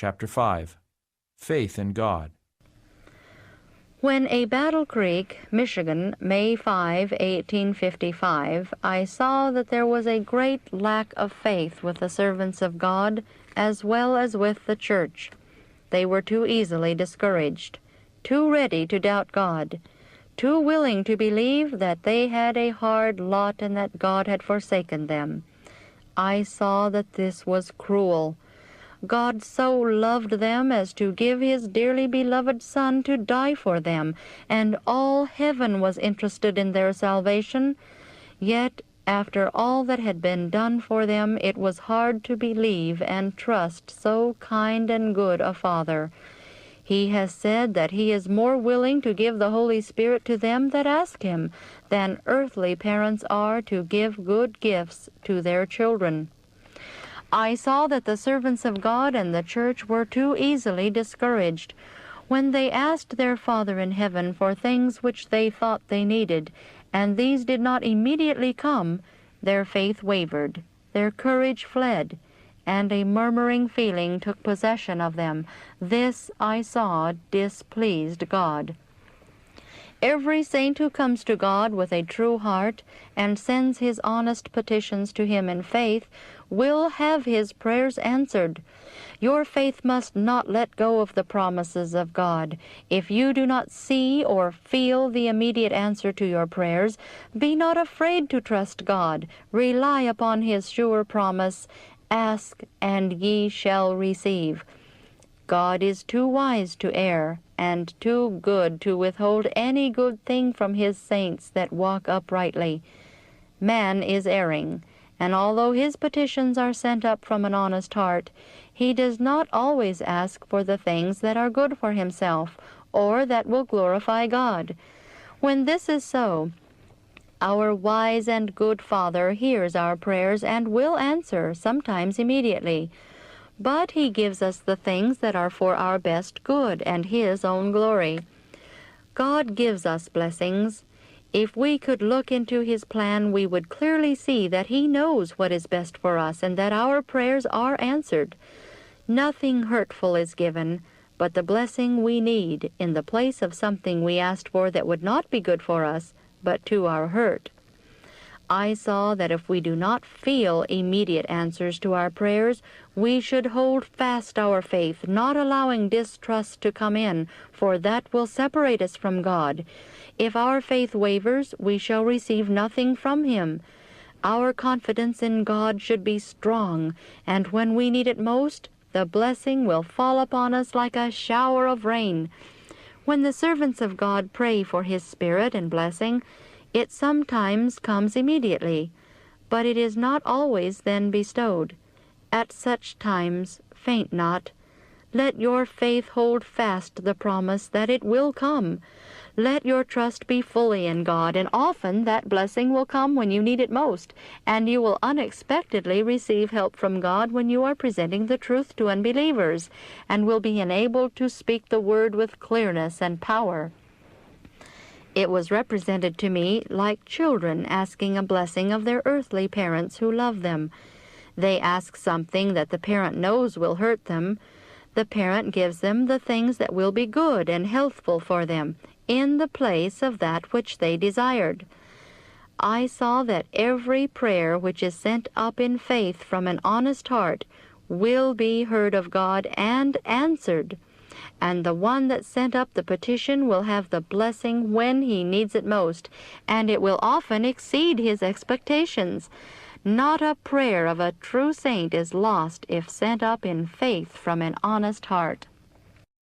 Chapter 5. Faith in God. When a Battle Creek, Michigan, May 5, 1855, I saw that there was a great lack of faith with the servants of God as well as with the church. They were too easily discouraged, too ready to doubt God, too willing to believe that they had a hard lot and that God had forsaken them. I saw that this was cruel. God so loved them as to give his dearly beloved Son to die for them, and all heaven was interested in their salvation. Yet, after all that had been done for them, it was hard to believe and trust so kind and good a Father. He has said that he is more willing to give the Holy Spirit to them that ask him than earthly parents are to give good gifts to their children. I saw that the servants of God and the church were too easily discouraged. When they asked their Father in heaven for things which they thought they needed, and these did not immediately come, their faith wavered, their courage fled, and a murmuring feeling took possession of them. This, I saw, displeased God. Every saint who comes to God with a true heart and sends his honest petitions to him in faith will have his prayers answered. Your faith must not let go of the promises of God. If you do not see or feel the immediate answer to your prayers, be not afraid to trust God. Rely upon his sure promise, "Ask, and ye shall receive." God is too wise to err, and too good to withhold any good thing from his saints that walk uprightly. Man is erring, and although his petitions are sent up from an honest heart, he does not always ask for the things that are good for himself, or that will glorify God. When this is so, our wise and good Father hears our prayers and will answer, sometimes immediately. But he gives us the things that are for our best good and his own glory. God gives us blessings. If we could look into his plan, we would clearly see that he knows what is best for us and that our prayers are answered. Nothing hurtful is given, but the blessing we need in the place of something we asked for that would not be good for us, but to our hurt. I saw that if we do not feel immediate answers to our prayers, we should hold fast our faith, not allowing distrust to come in, for that will separate us from God. If our faith wavers, we shall receive nothing from him. Our confidence in God should be strong, and when we need it most, the blessing will fall upon us like a shower of rain. When the servants of God pray for his Spirit and blessing, it sometimes comes immediately, but it is not always then bestowed. At such times, faint not. Let your faith hold fast the promise that it will come. Let your trust be fully in God, and often that blessing will come when you need it most, and you will unexpectedly receive help from God when you are presenting the truth to unbelievers, and will be enabled to speak the word with clearness and power. It was represented to me like children asking a blessing of their earthly parents who love them. They ask something that the parent knows will hurt them. The parent gives them the things that will be good and healthful for them, in the place of that which they desired. I saw that every prayer which is sent up in faith from an honest heart will be heard of God and answered. And the one that sent up the petition will have the blessing when he needs it most, and it will often exceed his expectations. Not a prayer of a true saint is lost if sent up in faith from an honest heart.